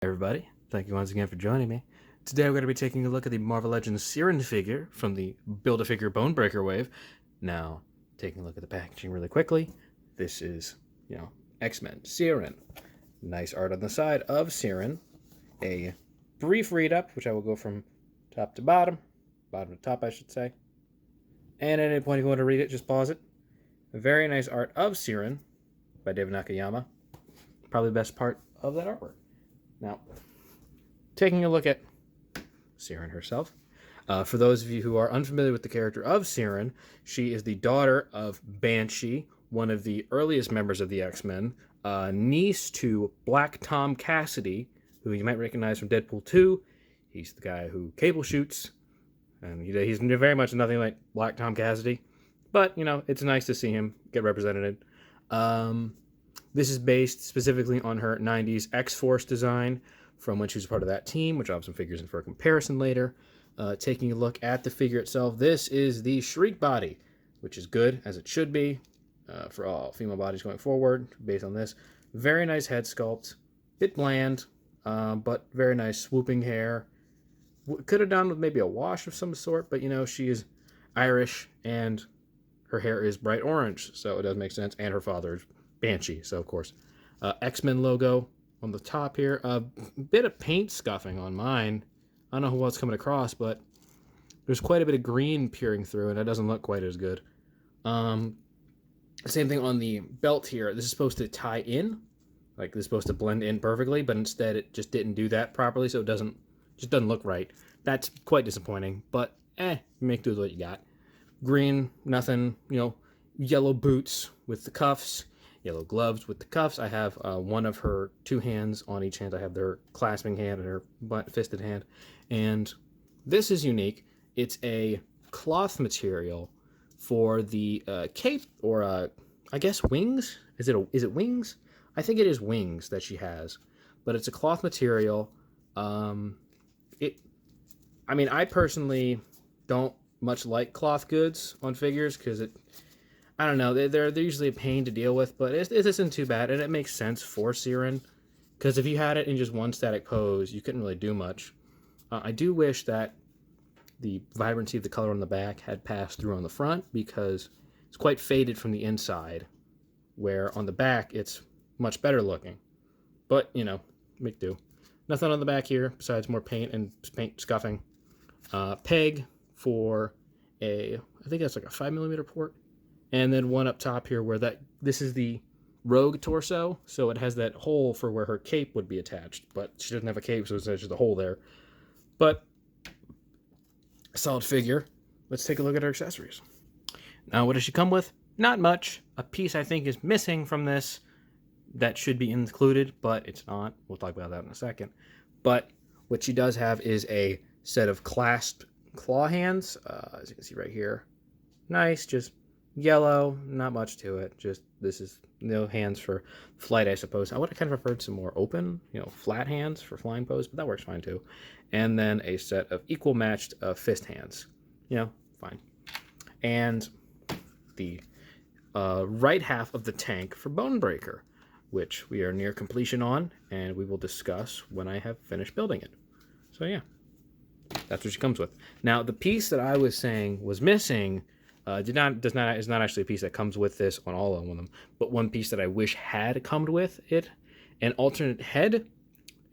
Everybody, thank you once again for joining me. Today we're going to be taking a look at the Marvel Legends Siryn figure from the Build-A-Figure Bonebreaker wave. Now, taking a look at the packaging really quickly, this is, X-Men, Siryn. Nice art on the side of Siryn. A brief read-up, which I will go from top to bottom to top I should say. And at any point if you want to read it, just pause it. A very nice art of Siryn by David Nakayama. Probably the best part of that artwork. Now, taking a look at Siryn herself. For those of you who are unfamiliar with the character of Siryn, she is the daughter of Banshee, one of the earliest members of the X-Men, niece to Black Tom Cassidy, who you might recognize from Deadpool 2. He's the guy who Cable shoots, and he's very much nothing like Black Tom Cassidy. But, it's nice to see him get represented. This is based specifically on her 90s X-Force design from when she was part of that team, which I'll have some figures in for a comparison later. Taking a look at the figure itself, this is the Shriek body, which is good, as it should be, for all female bodies going forward, based on this. Very nice head sculpt, bit bland, but very nice swooping hair. Could have done with maybe a wash of some sort, but she is Irish, and her hair is bright orange, so it does make sense, and her father is Banshee, so of course. X-Men logo on the top here. A bit of paint scuffing on mine. I don't know who else coming across, but there's quite a bit of green peering through, and it doesn't look quite as good. Same thing on the belt here. This is supposed to tie in. Like, this is supposed to blend in perfectly, but instead it just didn't do that properly, so it just doesn't look right. That's quite disappointing, but make do with what you got. Green, nothing, yellow boots with the cuffs. Yellow gloves with the cuffs. I have one of her two hands on each hand. I have their clasping hand and her fisted hand. And this is unique. It's a cloth material for the cape, or I guess wings. Is it wings? I think it is wings that she has, but it's a cloth material. I personally don't much like cloth goods on figures because I don't know, they're usually a pain to deal with, but it isn't too bad, and it makes sense for Siryn, because if you had it in just one static pose, you couldn't really do much. I do wish that the vibrancy of the color on the back had passed through on the front, because it's quite faded from the inside, where on the back it's much better looking. But, make do. Nothing on the back here, besides more paint and paint scuffing. Peg for I think that's like a 5mm port. And then one up top here where this is the rogue torso, so it has that hole for where her cape would be attached, but she doesn't have a cape, so it's just a hole there. But a solid figure. Let's take a look at her accessories. Now, what does she come with? Not much. A piece I think is missing from this that should be included, but it's not. We'll talk about that in a second. But what she does have is a set of clasped claw hands, as you can see right here. Nice, just yellow, not much to it. Just this is no hands for flight, I suppose. I would have kind of preferred some more open, flat hands for flying pose, but that works fine too. And then a set of equal matched fist hands. Fine. And the right half of the tank for Bonebreaker, which we are near completion on, and we will discuss when I have finished building it. So yeah, that's what she comes with. Now, the piece that I was saying was missing is not actually a piece that comes with this on all of them, but one piece that I wish had come with it, an alternate head,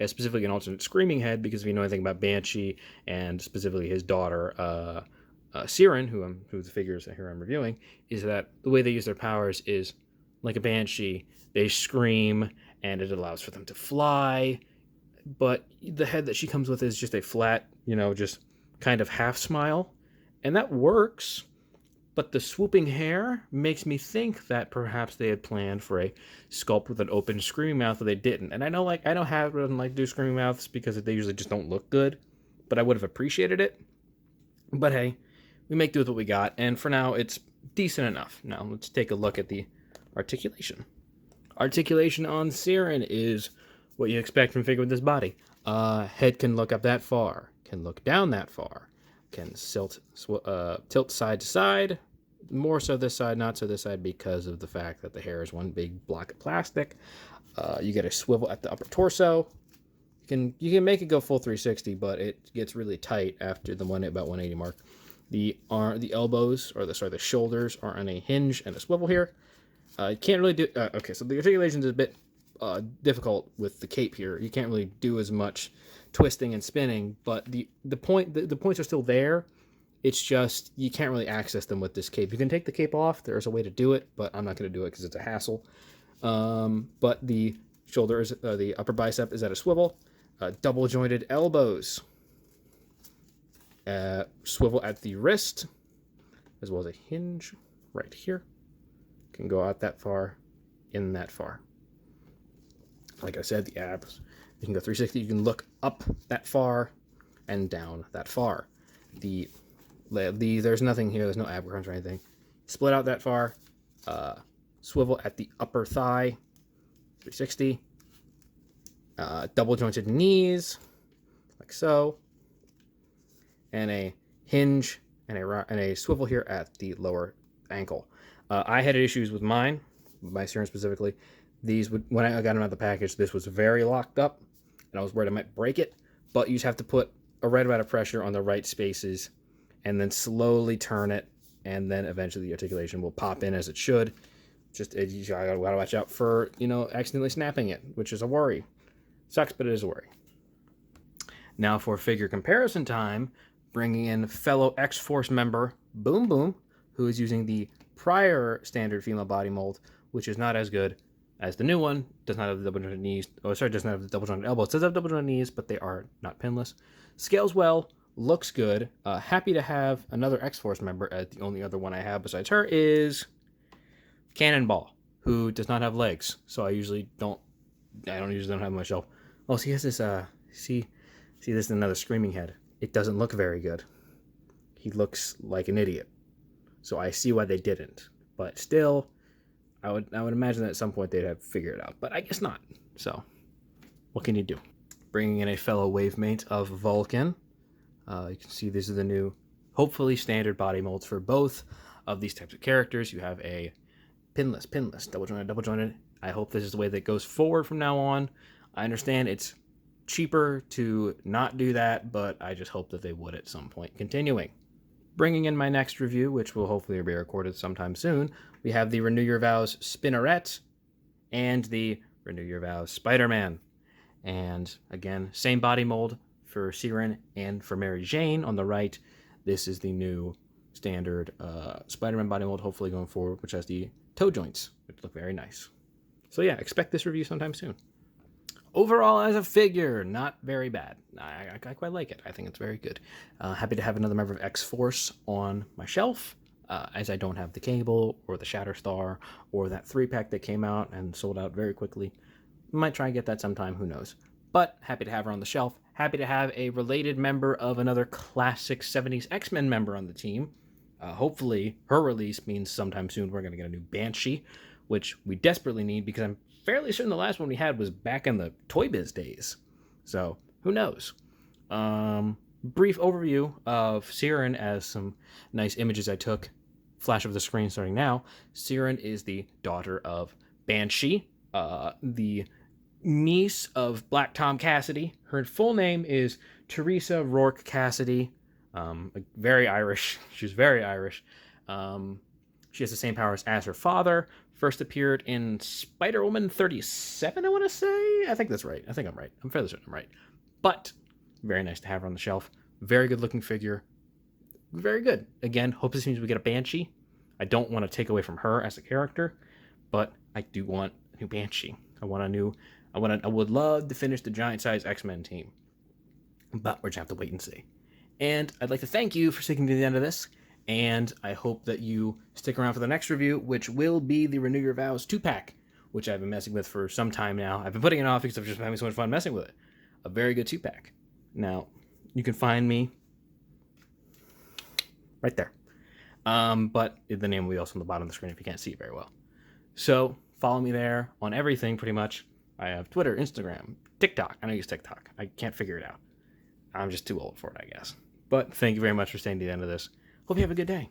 specifically an alternate screaming head, because if you know anything about Banshee and specifically his daughter Siryn, who the figures here I'm reviewing, is that the way they use their powers is like a Banshee. They scream and it allows for them to fly, but the head that she comes with is just a flat, just kind of half smile, and that works. But the swooping hair makes me think that perhaps they had planned for a sculpt with an open screaming mouth, but they didn't. And I know, I don't have do screaming mouths because they usually just don't look good, but I would have appreciated it. But hey, we make do with what we got, and for now, it's decent enough. Now, let's take a look at the articulation. Articulation on Siryn is what you expect from a figure with this body. Head can look up that far, can look down that far, can tilt side to side, more so this side, not so this side, because of the fact that the hair is one big block of plastic. You get a swivel at the upper torso. You can make it go full 360, but it gets really tight after the about 180 mark. The elbows, or the shoulders are on a hinge and a swivel here. You can't really do... okay, so the articulation is a bit difficult with the cape here. You can't really do as much twisting and spinning, but the points are still there. It's just you can't really access them with this cape. You can take the cape off. There's a way to do it, but I'm not going to do it because it's a hassle. But the shoulders, the upper bicep is at a swivel. Double jointed elbows. Swivel at the wrist, as well as a hinge right here. Can go out that far, in that far. Like I said, the abs, you can go 360. You can look up that far and down that far. There's nothing here. There's no ab crunch or anything. Split out that far. Swivel at the upper thigh, 360. Double jointed knees, like so. And a hinge and a swivel here at the lower ankle. I had issues with mine, my Siryn specifically. When I got them out of the package, this was very locked up, and I was worried I might break it. But you just have to put a right amount of pressure on the right spaces, and then slowly turn it, and then eventually the articulation will pop in as it should. You gotta watch out for accidentally snapping it, which is a worry. Sucks, but it is a worry. Now for figure comparison time. Bringing in fellow X-Force member Boom Boom, who is using the prior standard female body mold, which is not as good as the new one. Does not have the double jointed knees. Does not have the double jointed elbows. Does have double jointed knees, but they are not pinless. Scales well, looks good. Happy to have another X-Force member. The only other one I have besides her is Cannonball, who does not have legs. So I usually don't have him on my shelf. Oh, so he has this. See, this is another screaming head. It doesn't look very good. He looks like an idiot. So I see why they didn't. But still, I would imagine that at some point they'd have figured it out. But I guess not. So, what can you do? Bringing in a fellow wave mate of Vulcan. You can see these are the new, hopefully standard body molds for both of these types of characters. You have a pinless, double jointed. I hope this is the way that goes forward from now on. I understand it's cheaper to not do that, but I just hope that they would at some point. Continuing. Bringing in my next review, which will hopefully be recorded sometime soon, we have the Renew Your Vows Spinneret and the Renew Your Vows Spider-Man. And again, same body mold for Siryn and for Mary Jane on the right. This is the new standard Spider-Man body mold, hopefully going forward, which has the toe joints, which look very nice. So yeah, expect this review sometime soon. Overall, as a figure, not very bad. I quite like it. I think it's very good. Happy to have another member of X-Force on my shelf, as I don't have the Cable or the Shatterstar or that 3-pack that came out and sold out very quickly. Might try and get that sometime, who knows. But happy to have her on the shelf. Happy to have a related member of another classic 70s X-Men member on the team. Hopefully, her release means sometime soon we're going to get a new Banshee, which we desperately need because I'm fairly certain the last one we had was back in the Toy Biz days. So, who knows? Brief overview of Siryn as some nice images I took. Flash of the screen starting now. Siryn is the daughter of Banshee, the niece of Black Tom Cassidy. Her full name is Teresa Rourke Cassidy. Very Irish. She's very Irish. She has the same powers as her father. First appeared in Spider-Woman 37, I want to say? I think that's right. I think I'm right. I'm fairly certain I'm right. But, very nice to have her on the shelf. Very good looking figure. Very good. Again, hope this means we get a Banshee. I don't want to take away from her as a character, but I do want a new Banshee. I would love to finish the giant size X-Men team. But we're just have to wait and see. And I'd like to thank you for sticking to the end of this. And I hope that you stick around for the next review, which will be the Renew Your Vows 2-pack, which I've been messing with for some time now. I've been putting it off because I've just been having so much fun messing with it. A very good 2-pack. Now, you can find me right there. But the name will be also on the bottom of the screen if you can't see it very well. So, follow me there on everything pretty much. I have Twitter, Instagram, TikTok. I don't use TikTok. I can't figure it out. I'm just too old for it, I guess. But thank you very much for staying to the end of this. Hope you have a good day.